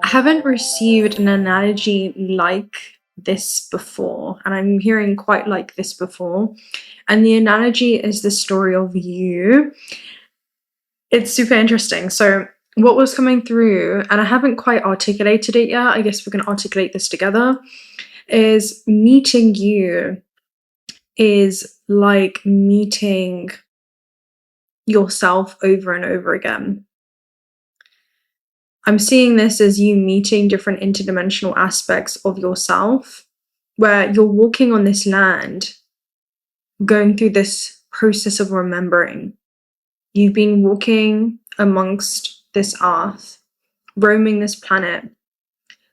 I haven't received an analogy like this before, and I'm hearing quite like this before. And the analogy is the story of you. It's super interesting. So what was coming through, and I haven't quite articulated it yet, I guess we're going to articulate this together, is meeting you is like meeting yourself over and over again. I'm seeing this as you meeting different interdimensional aspects of yourself, where you're walking on this land, going through this process of remembering. You've been walking amongst this earth, roaming this planet,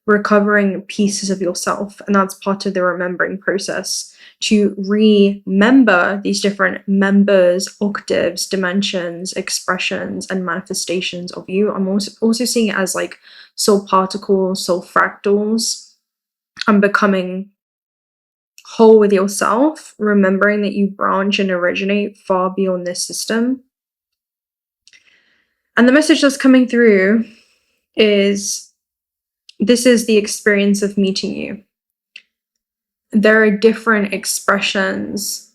recovering pieces of yourself, and that's part of the remembering process, to remember these different members, octaves, dimensions, expressions, and manifestations of you. I'm also seeing it as like soul particles, soul fractals, and becoming whole with yourself, remembering that you branch and originate far beyond this system. And the message that's coming through is, this is the experience of meeting you. There are different expressions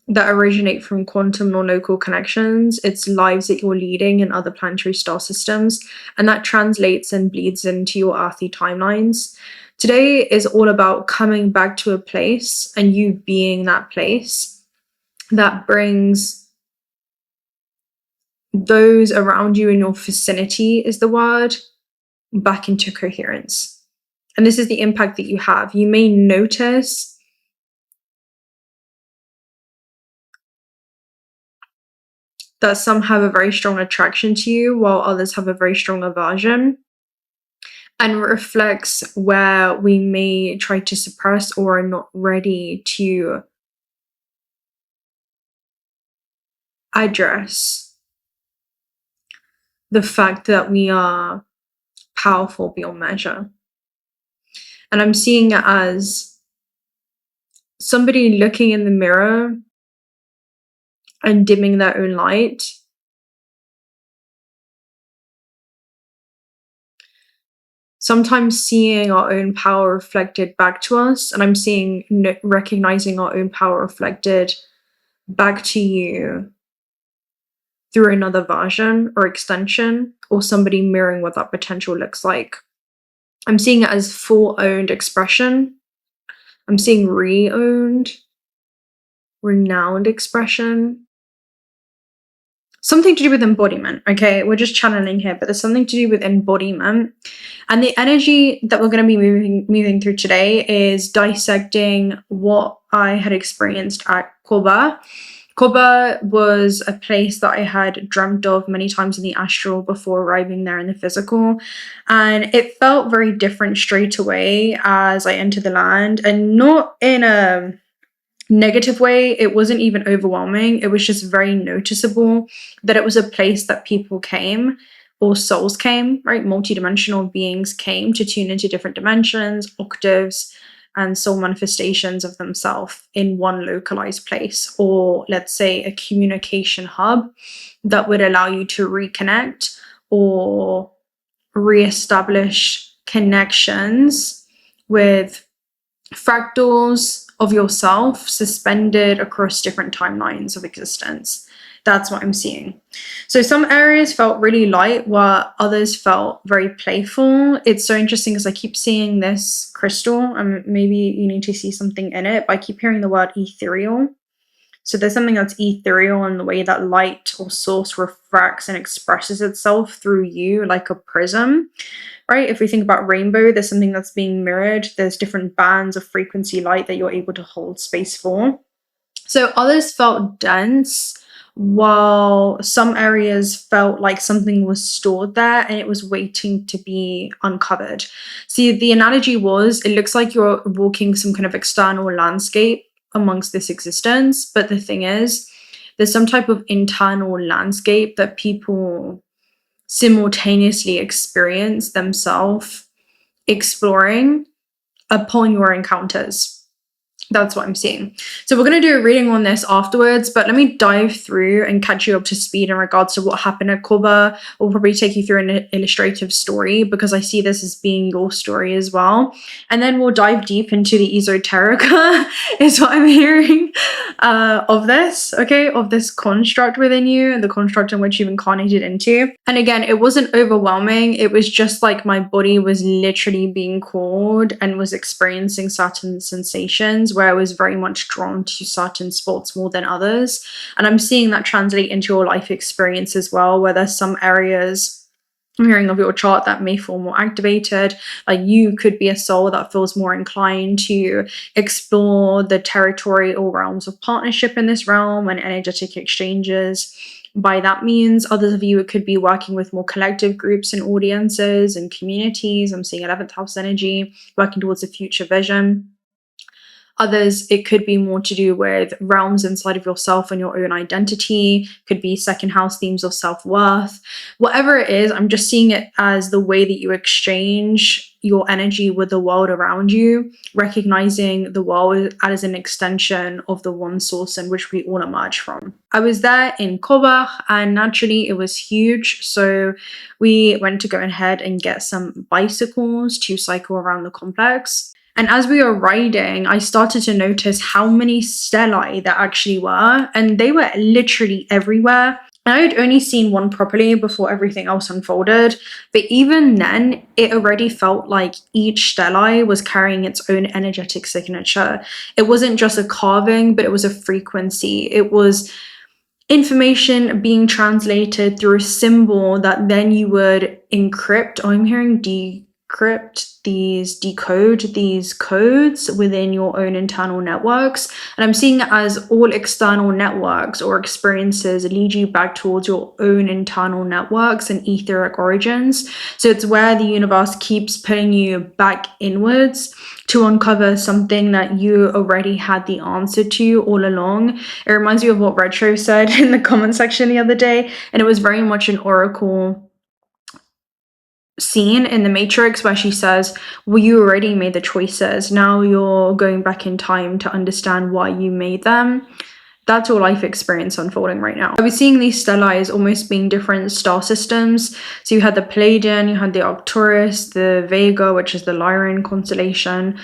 that originate from quantum non-local connections. It's lives that you're leading in other planetary star systems, and that translates and bleeds into your earthly timelines. Today is all about coming back to a place and you being that place that brings those around you in your vicinity, is the word, back into coherence. And this is the impact that you have. You may notice that some have a very strong attraction to you while others have a very strong aversion, and reflects where we may try to suppress or are not ready to address the fact that we are powerful beyond measure. And I'm seeing it as somebody looking in the mirror and dimming their own light. Sometimes seeing our own power reflected back to us, and I'm seeing recognizing our own power reflected back to you through another version or extension, or somebody mirroring what that potential looks like. I'm seeing it as full owned expression. I'm seeing re-owned, renowned expression. Something to do with embodiment, okay? We're just channeling here, but there's something to do with embodiment. And the energy that we're going to be moving through today is dissecting what I had experienced at Koba. Koba was a place that I had dreamt of many times in the astral before arriving there in the physical. And it felt very different straight away as I entered the land, and not in a negative way. It wasn't even overwhelming. It was just very noticeable that it was a place that people came, or souls came, right? Multidimensional beings came to tune into different dimensions, octaves, and soul manifestations of themselves in one localized place, or let's say a communication hub that would allow you to reconnect or reestablish connections with fractals of yourself suspended across different timelines of existence. That's what I'm seeing. So some areas felt really light while others felt very playful. It's so interesting because I keep seeing this crystal, and maybe you need to see something in it, but I keep hearing the word ethereal. So there's something that's ethereal in the way that light or source refracts and expresses itself through you like a prism, right? If we think about rainbow, there's something that's being mirrored. There's different bands of frequency light that you're able to hold space for. So others felt dense, while some areas felt like something was stored there and it was waiting to be uncovered. See, the analogy was, it looks like you're walking some kind of external landscape amongst this existence, but the thing is, there's some type of internal landscape that people simultaneously experience themselves exploring upon your encounters. That's what I'm seeing. So we're going to do a reading on this afterwards, but let me dive through and catch you up to speed in regards to what happened at Koba. I'll probably take you through an illustrative story because I see this as being your story as well. And then we'll dive deep into the esoterica is what I'm hearing of this, okay, of this construct within you and the construct in which you've incarnated into. And again, it wasn't overwhelming. It was just like my body was literally being called and was experiencing certain sensations where I was very much drawn to certain spots more than others. And I'm seeing that translate into your life experience as well, where there's some areas I'm hearing of your chart that may feel more activated. Like you could be a soul that feels more inclined to explore the territory or realms of partnership in this realm and energetic exchanges. By that means, others of you, it could be working with more collective groups and audiences and communities. I'm seeing 11th house energy, working towards a future vision. Others, it could be more to do with realms inside of yourself and your own identity. Could be second house themes of self-worth. Whatever it is, I'm just seeing it as the way that you exchange your energy with the world around you, recognizing the world as an extension of the one source in which we all emerge from. I was there in Koba and naturally it was huge. So we went to go ahead and get some bicycles to cycle around the complex. And as we were riding, I started to notice how many stellai there actually were, and they were literally everywhere. And I had only seen one properly before everything else unfolded, but even then, it already felt like each stellai was carrying its own energetic signature. It wasn't just a carving, but it was a frequency. It was information being translated through a symbol that then you would encrypt. Oh, I'm hearing decode these codes within your own internal networks. And I'm seeing it as all external networks or experiences lead you back towards your own internal networks and etheric origins. So it's where the universe keeps pulling you back inwards to uncover something that you already had the answer to all along. It reminds me of what Retro said in the comment section the other day, and it was very much an oracle scene in the Matrix where she says, well, you already made the choices, now you're going back in time to understand why you made them. That's your life experience unfolding right now. I was seeing these stellai as almost being different star systems. So you had the Pleiadian, you had the Arcturus, the Vega, which is the Lyran constellation.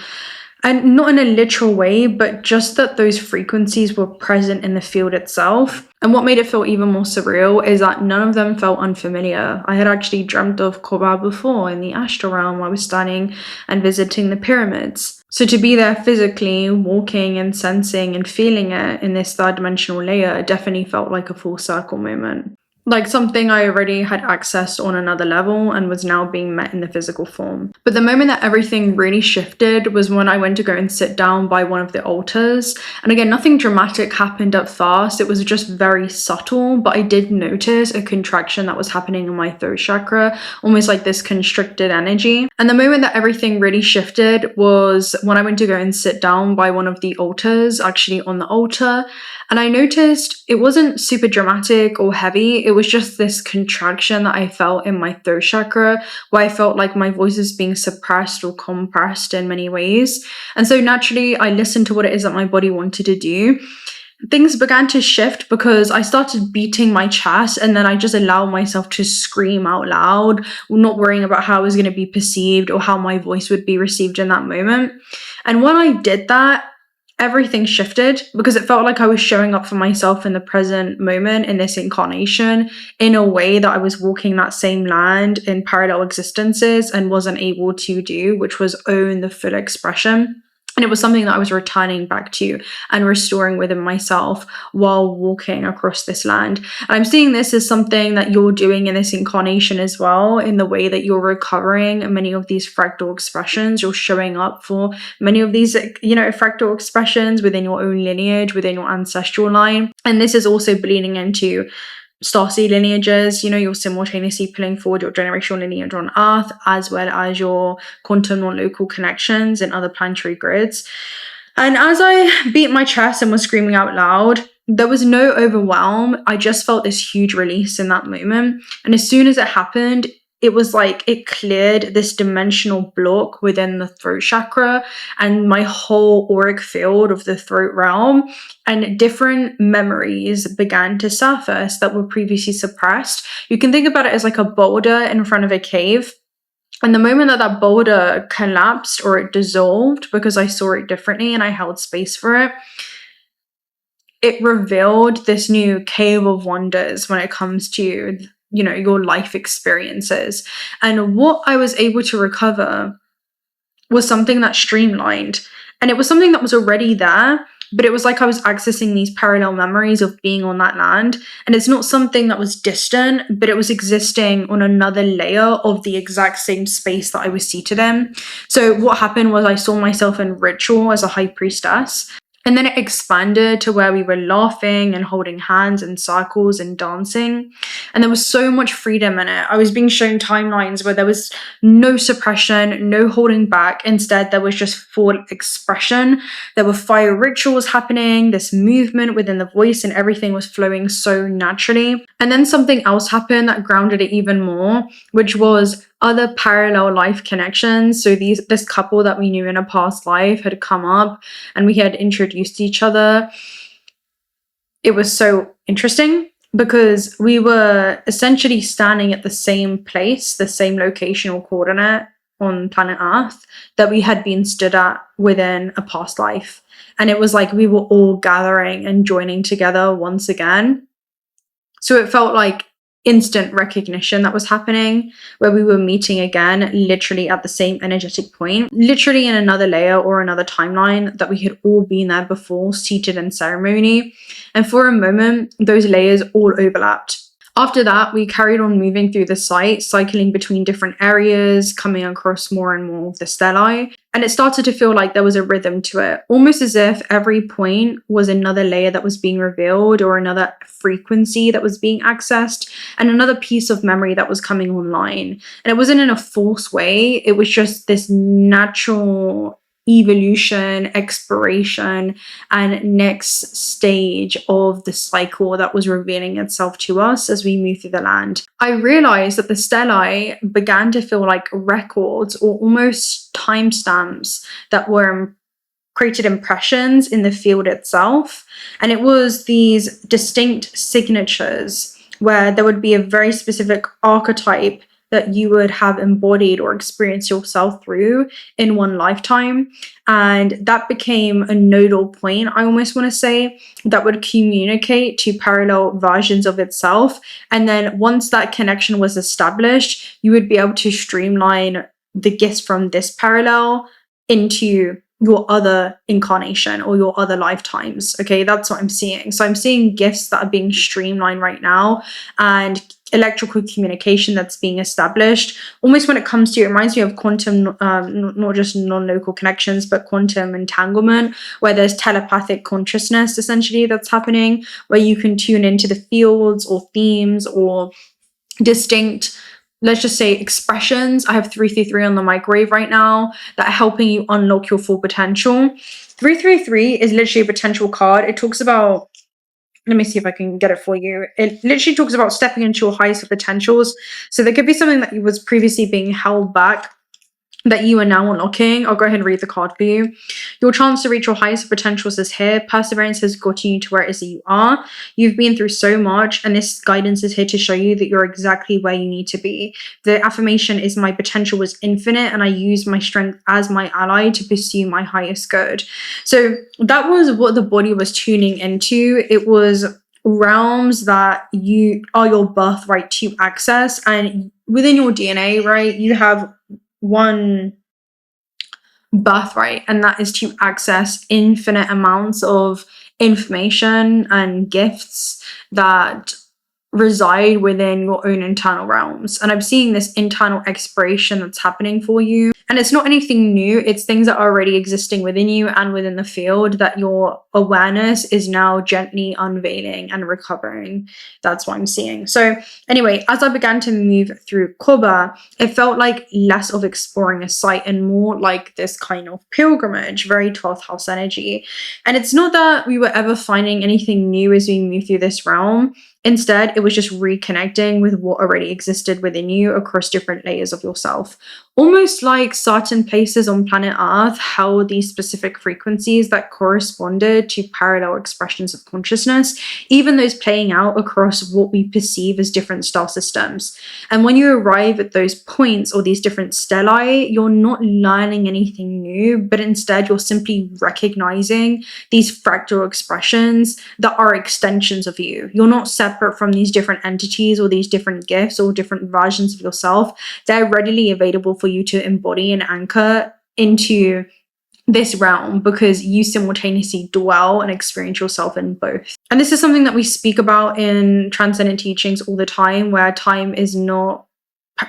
And not in a literal way, but just that those frequencies were present in the field itself. And what made it feel even more surreal is that none of them felt unfamiliar. I had actually dreamt of Koba before in the astral realm. I was standing and visiting the pyramids. So to be there physically, walking and sensing and feeling it in this third dimensional layer definitely felt like a full circle moment. Like something I already had accessed on another level and was now being met in the physical form. But the moment that everything really shifted was when I went to go and sit down by one of the altars. And again, nothing dramatic happened at first. It was just very subtle, but I did notice a contraction that was happening in my throat chakra, almost like this constricted energy. And the moment that everything really shifted was when I went to go and sit down by one of the altars, actually on the altar. And I noticed it wasn't super dramatic or heavy. It was just this contraction that I felt in my throat chakra, where I felt like my voice is being suppressed or compressed in many ways. And so naturally, I listened to what it is that my body wanted to do. Things began to shift because I started beating my chest and then I just allowed myself to scream out loud, not worrying about how I was going to be perceived or how my voice would be received in that moment. And when I did that, everything shifted because it felt like I was showing up for myself in the present moment in this incarnation in a way that I was walking that same land in parallel existences and wasn't able to do, which was own the full expression. And it was something that I was returning back to and restoring within myself while walking across this land. And I'm seeing this as something that you're doing in this incarnation as well, in the way that you're recovering many of these fractal expressions. You're showing up for many of these, fractal expressions within your own lineage, within your ancestral line. And this is also bleeding into starseed lineages. You're simultaneously pulling forward your generational lineage on Earth, as well as your quantum non-local connections in other planetary grids. And as I beat my chest and was screaming out loud, there was no overwhelm. I just felt this huge release in that moment. And as soon as it happened, it was like it cleared this dimensional block within the throat chakra and my whole auric field of the throat realm, and different memories began to surface that were previously suppressed. You can think about it as like a boulder in front of a cave. And the moment that that boulder collapsed or it dissolved, because I saw it differently and I held space for it, it revealed this new cave of wonders when it comes to, you know, your life experiences. And what I was able to recover was something that streamlined. And it was something that was already there, but it was like I was accessing these parallel memories of being on that land. And it's not something that was distant, but it was existing on another layer of the exact same space that I was seated in. So what happened was I saw myself in ritual as a high priestess. And then it expanded to where we were laughing and holding hands in circles and dancing. And there was so much freedom in it. I was being shown timelines where there was no suppression, no holding back. Instead, there was just full expression. There were fire rituals happening, this movement within the voice, and everything was flowing so naturally. And then something else happened that grounded it even more, which was other parallel life connections. So this couple that we knew in a past life had come up and we had introduced each other. It was so interesting because we were essentially standing at the same place, the same locational coordinate on planet Earth that we had been stood at within a past life. And it was like we were all gathering and joining together once again. So it felt like instant recognition that was happening, where we were meeting again, literally at the same energetic point, literally in another layer or another timeline that we had all been there before, seated in ceremony. And for a moment, those layers all overlapped. After that, we carried on moving through the site, cycling between different areas, coming across more and more of the stellai. And it started to feel like there was a rhythm to it, almost as if every point was another layer that was being revealed or another frequency that was being accessed and another piece of memory that was coming online. And it wasn't in a forced way. It was just this natural evolution, exploration, and next stage of the cycle that was revealing itself to us as we move through the land. I realized that the stellai began to feel like records or almost timestamps that were created impressions in the field itself. And it was these distinct signatures where there would be a very specific archetype that you would have embodied or experienced yourself through in one lifetime. And that became a nodal point, I almost want to say, that would communicate to parallel versions of itself. And then once that connection was established, you would be able to streamline the gifts from this parallel into your other incarnation or your other lifetimes. Okay, that's what I'm seeing. So I'm seeing gifts that are being streamlined right now and electrical communication that's being established. Almost when it comes to, it reminds me of quantum, not just non-local connections, but quantum entanglement, where there's telepathic consciousness essentially that's happening, where you can tune into the fields or themes or distinct, let's just say, expressions. I have 333 on the microwave right now that are helping you unlock your full potential. 333 is literally a potential card. It talks about, let me see if I can get it for you. It literally talks about stepping into your highest potentials. So there could be something that was previously being held back that you are now unlocking. I'll go ahead and read the card for you. Your chance to reach your highest potentials is here. Perseverance has gotten you to where it is that you are. You've been through so much, and this guidance is here to show you that you're exactly where you need to be. The affirmation is, my potential was infinite, and I use my strength as my ally to pursue my highest good. So that was what the body was tuning into. It was realms that you are your birthright to access, and within your DNA, right, you have one birthright, and that is to access infinite amounts of information and gifts that reside within your own internal realms. And I'm seeing this internal exploration that's happening for you. And it's not anything new. It's things that are already existing within you and within the field that your awareness is now gently unveiling and recovering. That's what I'm seeing. So anyway, as I began to move through Koba, it felt like less of exploring a site and more like this kind of pilgrimage, very 12th house energy. And it's not that we were ever finding anything new as we move through this realm. Instead, it was just reconnecting with what already existed within you across different layers of yourself. Almost like certain places on planet Earth held these specific frequencies that corresponded to parallel expressions of consciousness, even those playing out across what we perceive as different star systems. And when you arrive at those points or these different stellae, you're not learning anything new, but instead you're simply recognizing these fractal expressions that are extensions of you. You're not separate from these different entities or these different gifts or different versions of yourself. They're readily available for you to embody and anchor into this realm because you simultaneously dwell and experience yourself in both. And this is something that we speak about in transcendent teachings all the time, where time is not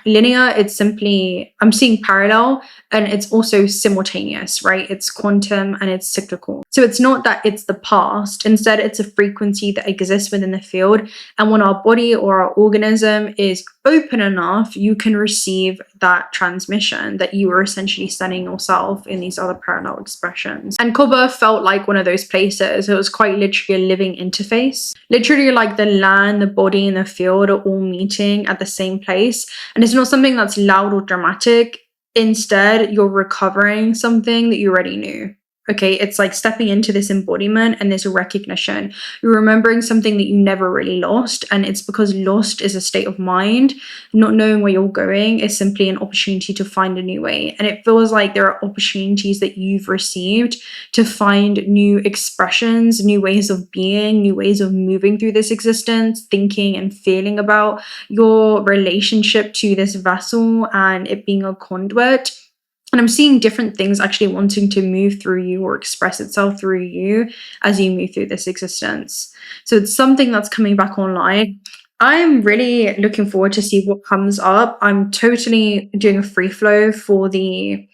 linear, it's simply, I'm seeing parallel, and it's also simultaneous, right? It's quantum and it's cyclical. So it's not that it's the past, instead it's a frequency that exists within the field, and when our body or our organism is open enough, you can receive that transmission that you were essentially sending yourself in these other parallel expressions. And Koba felt like one of those places. It was quite literally a living interface. Literally like the land, the body, and the field are all meeting at the same place. And it's not something that's loud or dramatic. Instead, you're recovering something that you already knew. Okay, it's like stepping into this embodiment and this recognition. You're remembering something that you never really lost, and it's because lost is a state of mind. Not knowing where you're going is simply an opportunity to find a new way. And it feels like there are opportunities that you've received to find new expressions, new ways of being, new ways of moving through this existence, thinking and feeling about your relationship to this vessel and it being a conduit. And I'm seeing different things actually wanting to move through you or express itself through you as you move through this existence. So it's something that's coming back online. I'm really looking forward to see what comes up. I'm totally doing a free flow for the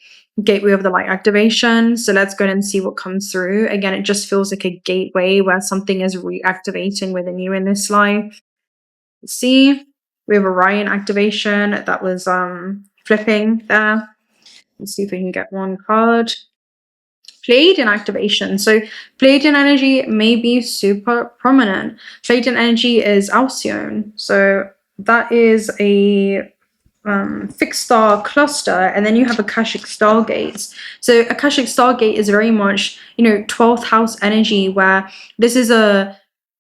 gateway of the light activation. So let's go and see what comes through. Again, it just feels like a gateway where something is reactivating within you in this life. Let's see, we have Orion activation that was flipping there. Let's see if we can get one card. Pleiadian activation. So Pleiadian energy may be super prominent. Pleiadian energy is Alcyone. So that is a fixed star cluster, and then you have Akashic stargates. So Akashic stargate is very much, 12th house energy, where this is a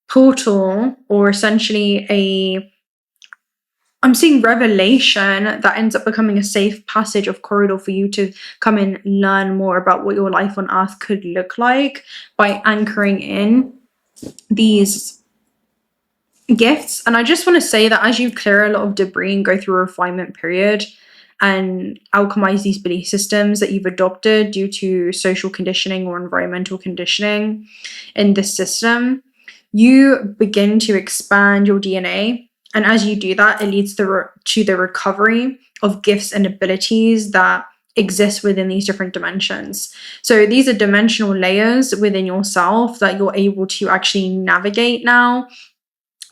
portal or essentially I'm seeing revelation that ends up becoming a safe passage of corridor for you to come and learn more about what your life on Earth could look like by anchoring in these gifts. And I just want to say that as you clear a lot of debris and go through a refinement period and alchemize these belief systems that you've adopted due to social conditioning or environmental conditioning in this system, you begin to expand your DNA. And as you do that, it leads to the recovery of gifts and abilities that exist within these different dimensions. So these are dimensional layers within yourself that you're able to actually navigate now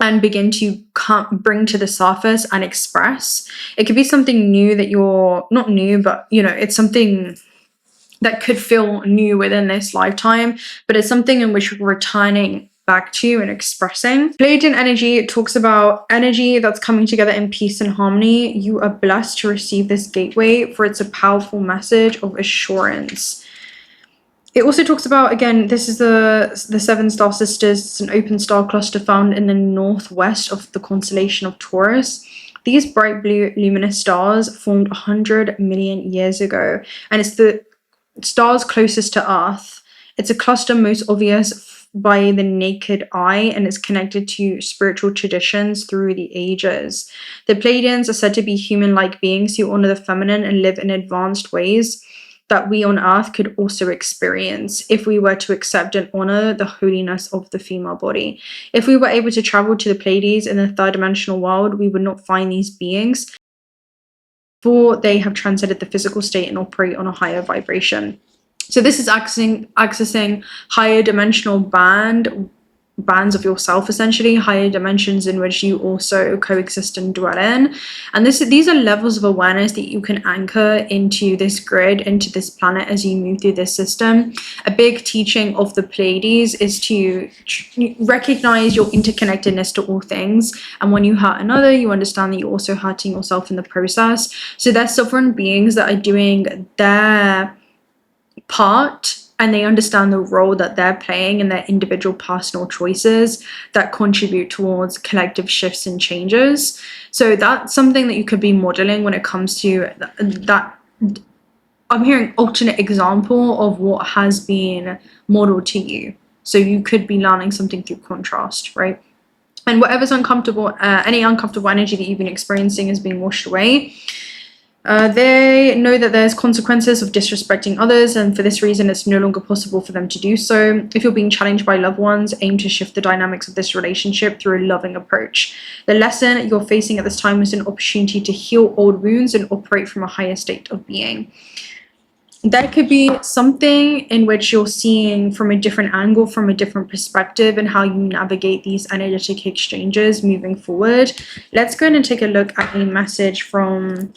and begin to bring to the surface and express. It could be something new that you're not new, but it's something that could feel new within this lifetime, but it's something in which we're returning back to and expressing. Pleiadian energy talks about energy that's coming together in peace and harmony. You are blessed to receive this gateway, for it's a powerful message of assurance. It also talks about, again, this is the Seven Star Sisters. It's an open star cluster found in the northwest of the constellation of Taurus. These bright blue luminous stars formed 100 million years ago, and it's the stars closest to Earth. It's a cluster most obvious by the naked eye, and is connected to spiritual traditions through the ages. The Pleiadians are said to be human-like beings who honor the feminine and live in advanced ways that we on Earth could also experience if we were to accept and honor the holiness of the female body. If we were able to travel to the Pleiades in the third dimensional world, we would not find these beings, for they have transcended the physical state and operate on a higher vibration. So this is accessing higher dimensional band bands of yourself, essentially higher dimensions in which you also coexist and dwell in. And these are levels of awareness that you can anchor into this grid, into this planet, as you move through this system. A big teaching of the Pleiades is to recognize your interconnectedness to all things, and when you hurt another, you understand that you're also hurting yourself in the process. So they're sovereign beings that are doing their part, and they understand the role that they're playing in their individual personal choices that contribute towards collective shifts and changes. So that's something that you could be modeling when it comes to that. I'm hearing alternate example of what has been modeled to you. So you could be learning something through contrast, right? And whatever's uncomfortable, any uncomfortable energy that you've been experiencing is being washed away. They know that there's consequences of disrespecting others, and for this reason it's no longer possible for them to do so. If you're being challenged by loved ones, aim to shift the dynamics of this relationship through a loving approach. The lesson you're facing at this time is an opportunity to heal old wounds and operate from a higher state of being. There could be something in which you're seeing from a different angle, from a different perspective, and how you navigate these energetic exchanges moving forward. Let's go ahead and take a look at a message from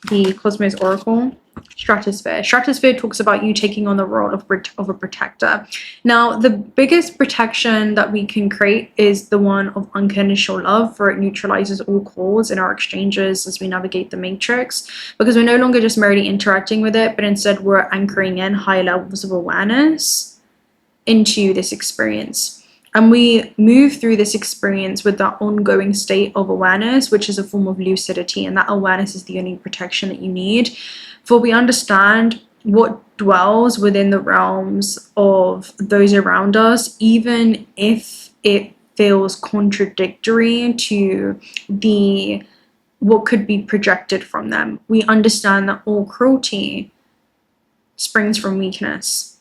the Cosmos Oracle. Stratosphere. Stratosphere talks about you taking on the role of a protector. Now, the biggest protection that we can create is the one of unconditional love, for it neutralizes all calls in our exchanges as we navigate the matrix, because we're no longer just merely interacting with it, but instead we're anchoring in higher levels of awareness into this experience. And we move through this experience with that ongoing state of awareness, which is a form of lucidity. And that awareness is the only protection that you need. For we understand what dwells within the realms of those around us, even if it feels contradictory to what could be projected from them. We understand that all cruelty springs from weakness.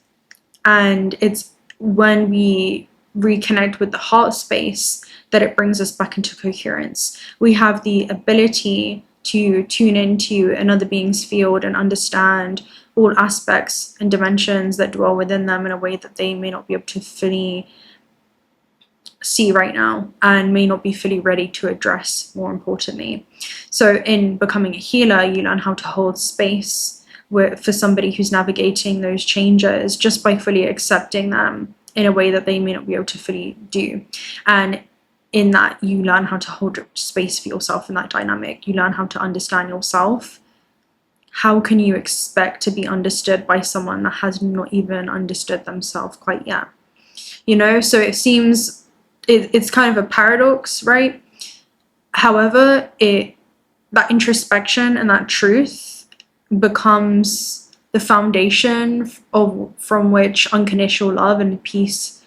And it's when we reconnect with the heart space that it brings us back into coherence. We have the ability to tune into another being's field and understand all aspects and dimensions that dwell within them in a way that they may not be able to fully see right now, and may not be fully ready to address, more importantly. So in becoming a healer, you learn how to hold space for somebody who's navigating those changes, just by fully accepting them in a way that they may not be able to fully do. And in that, you learn how to hold space for yourself in that dynamic. You learn how to understand yourself. How can you expect to be understood by someone that has not even understood themselves quite yet? You know, so it seems it's kind of a paradox, right? However, that introspection and that truth becomes the foundation from which unconditional love and peace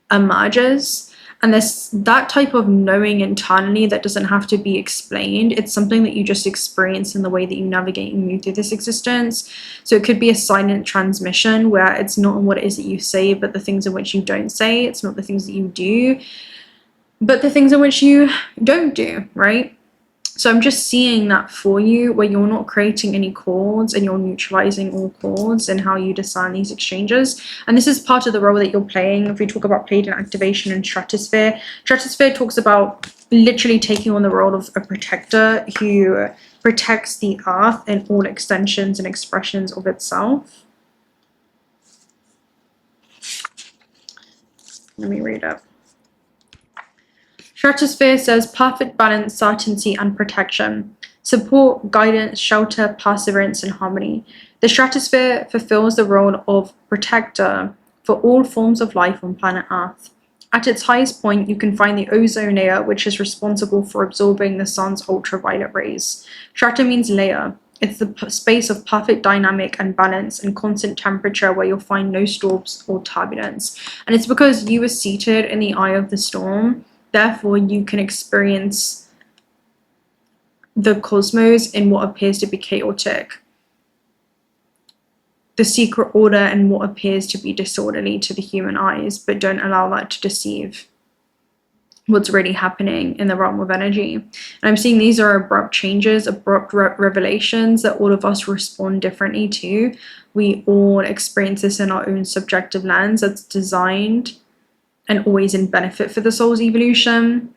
emerges. And there's that type of knowing internally that doesn't have to be explained. It's something that you just experience in the way that you navigate and move through this existence. So it could be a silent transmission where it's not what it is that you say, but the things in which you don't say. It's not the things that you do, but the things in which you don't do, right? So I'm just seeing that for you, where you're not creating any chords and you're neutralizing all chords and how you discern these exchanges. And this is part of the role that you're playing. If we talk about Pleiadian activation and Stratosphere, Stratosphere talks about literally taking on the role of a protector who protects the earth in all extensions and expressions of itself. Let me read it. Stratosphere says perfect balance, certainty, and protection. Support, guidance, shelter, perseverance, and harmony. The stratosphere fulfills the role of protector for all forms of life on planet Earth. At its highest point, you can find the ozone layer, which is responsible for absorbing the sun's ultraviolet rays. Strata means layer. It's the space of perfect dynamic and balance and constant temperature where you'll find no storms or turbulence. And it's because you were seated in the eye of the storm. Therefore, you can experience the cosmos in what appears to be chaotic, the secret order and what appears to be disorderly to the human eyes, but don't allow that to deceive what's really happening in the realm of energy. And I'm seeing these are abrupt changes, abrupt revelations that all of us respond differently to. We all experience this in our own subjective lens that's designed and always in benefit for the soul's evolution.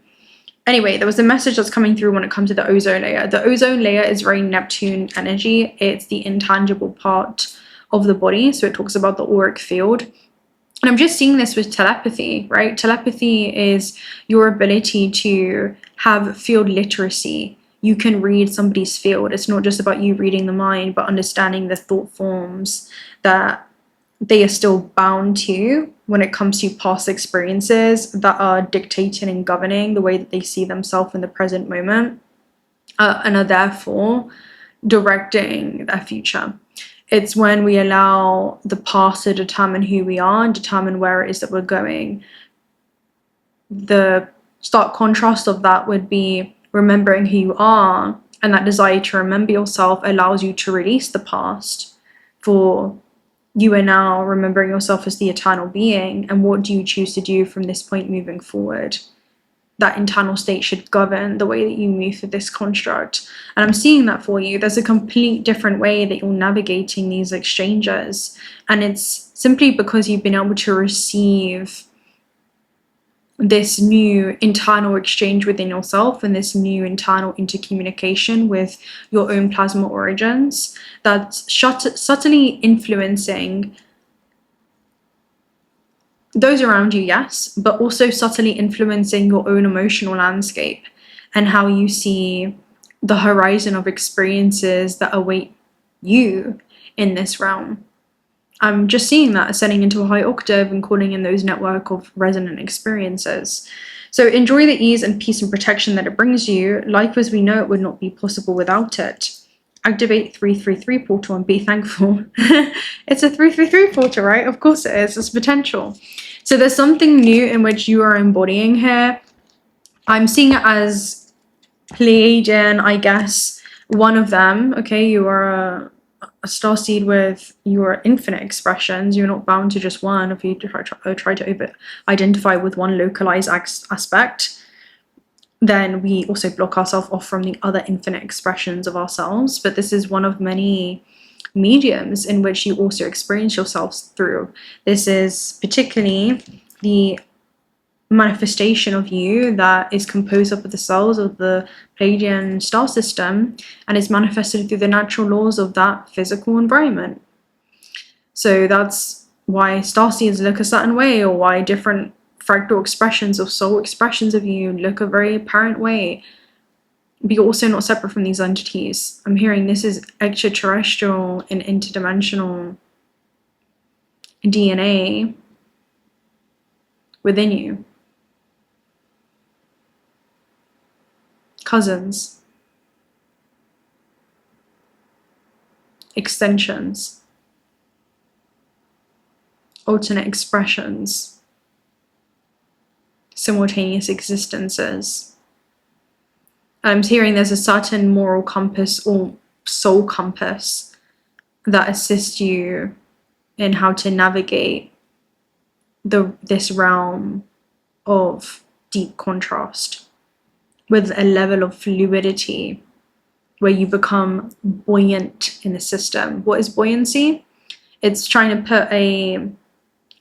Anyway, there was a message that's coming through when it comes to the ozone layer. The ozone layer is very Neptune energy. It's the intangible part of the body. So it talks about the auric field. And I'm just seeing this with telepathy, right? Telepathy is your ability to have field literacy. You can read somebody's field. It's not just about you reading the mind, but understanding the thought forms that they are still bound to when it comes to past experiences that are dictating and governing the way that they see themselves in the present moment, and are therefore directing their future. It's when we allow the past to determine who we are and determine where it is that we're going. The stark contrast of that would be remembering who you are, and that desire to remember yourself allows you to release the past, for you are now remembering yourself as the eternal being, and what do you choose to do from this point moving forward? That internal state should govern the way that you move through this construct. And I'm seeing that for you. There's a complete different way that you're navigating these exchanges, and it's simply because you've been able to receive this new internal exchange within yourself and this new internal intercommunication with your own plasma origins that's subtly influencing those around you, yes, but also subtly influencing your own emotional landscape and how you see the horizon of experiences that await you in this realm. I'm just seeing that ascending into a high octave and calling in those network of resonant experiences. So enjoy the ease and peace and protection that it brings you. Life as we know it would not be possible without it. Activate 333 portal and be thankful. It's a 333 portal, right? Of course it is. It's potential. So there's something new in which you are embodying here. I'm seeing it as Pleiadian, I guess, one of them. Okay, you are a starseed with your infinite expressions. You're not bound to just one. If you try to identify with one localized aspect, then we also block ourselves off from the other infinite expressions of ourselves. But this is one of many mediums in which you also experience yourselves through. This is particularly the manifestation of you that is composed of the cells of the Pleiadian star system and is manifested through the natural laws of that physical environment. So that's why starseeds look a certain way, or why different fractal expressions or soul expressions of you look a very apparent way. But you're also not separate from these entities. I'm hearing this is extraterrestrial and interdimensional DNA within you. Cousins, extensions, alternate expressions, simultaneous existences. I'm hearing there's a certain moral compass or soul compass that assists you in how to navigate this realm of deep contrast, with a level of fluidity where you become buoyant in the system. What is buoyancy? It's trying to put a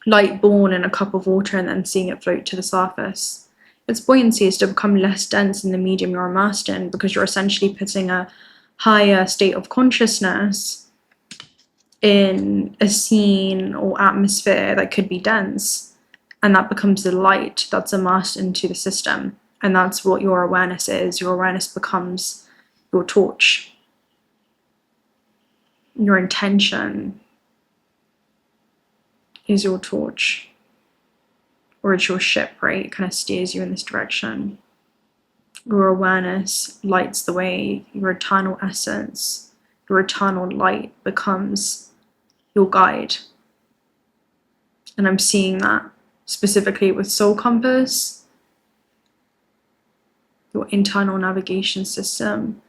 light ball in a cup of water and then seeing it float to the surface. Its buoyancy is to become less dense in the medium you're immersed in, because you're essentially putting a higher state of consciousness in a scene or atmosphere that could be dense, and that becomes the light that's immersed into the system. And that's what your awareness is. Your awareness becomes your torch. Your intention is your torch. Or it's your ship, right? It kind of steers you in this direction. Your awareness lights the way. Your eternal essence, your eternal light becomes your guide. And I'm seeing that specifically with Soul Compass. Your internal navigation system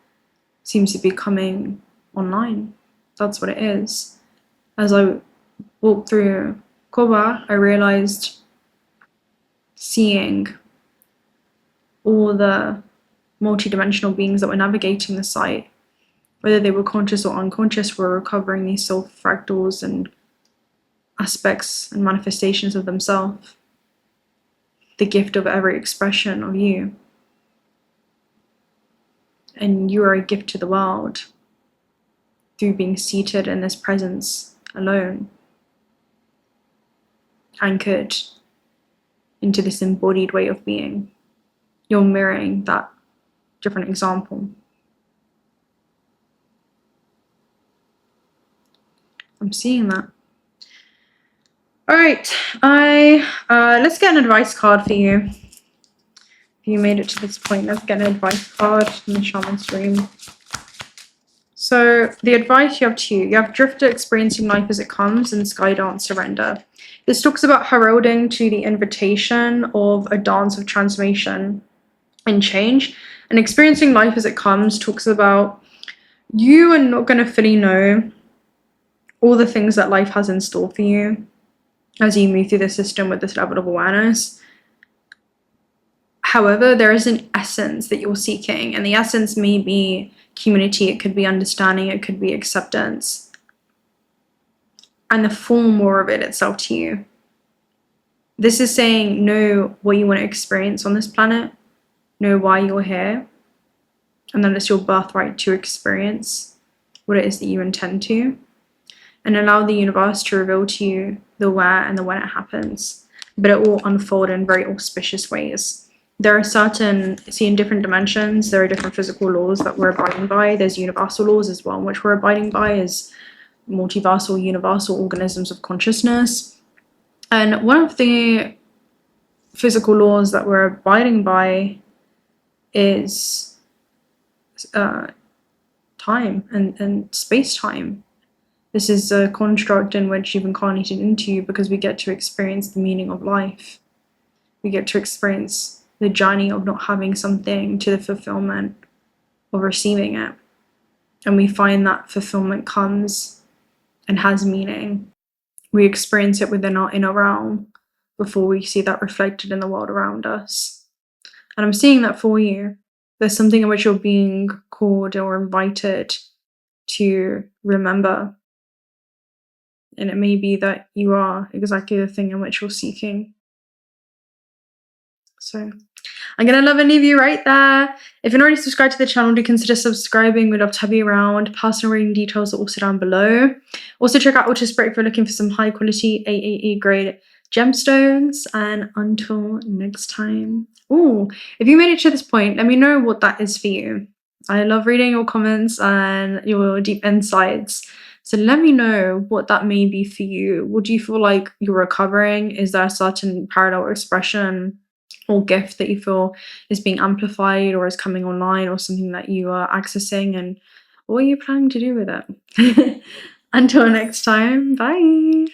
seems to be coming online. That's what it is. As I walked through Koba, I realized seeing all the multidimensional beings that were navigating the site, whether they were conscious or unconscious, were recovering these soul fractals and aspects and manifestations of themselves. the gift of every expression of you. And you are a gift to the world through being seated in this presence alone, anchored into this embodied way of being. You're mirroring that different example. I'm seeing that. All right, let's get an advice card for you. If you made it to this point, let's get an advice card from the shaman's dream. So the advice you have two, you have drifter experiencing life as it comes and sky dance surrender. This talks about heralding to the invitation of a dance of transformation and change. And experiencing life as it comes talks about you are not going to fully know all the things that life has in store for you as you move through the system with this level of awareness. However, there is an essence that you're seeking, and the essence may be community, it could be understanding, it could be acceptance, and the form more of it itself to you. This is saying know what you want to experience on this planet, know why you're here, and then it's your birthright to experience what it is that you intend to, and allow the universe to reveal to you the where and the when it happens, but it will unfold in very auspicious ways. There are certain, see, in different dimensions, there are different physical laws that we're abiding by. There's universal laws as well, which we're abiding by as multiversal, universal organisms of consciousness. And one of the physical laws that we're abiding by is time and space-time. This is a construct in which you've incarnated into because we get to experience the meaning of life. We get to experience the journey of not having something to the fulfillment of receiving it. And we find that fulfillment comes and has meaning. We experience it within our inner realm before we see that reflected in the world around us. And I'm seeing that for you. There's something in which you're being called or invited to remember. And it may be that you are exactly the thing in which you're seeking. So I'm going to love and leave you right there. If you're not already subscribed to the channel, do consider subscribing. We'd love to have you around. Personal reading details are also down below. Also check out Ultra-Spirit if you're looking for some high quality AAE grade gemstones. And until next time. Ooh, if you made it to this point, let me know what that is for you. I love reading your comments and your deep insights. So let me know what that may be for you. What do you feel like you're recovering? Is there a certain parallel expression or gift that you feel is being amplified or is coming online, or something that you are accessing, and what are you planning to do with it? Until next time, bye.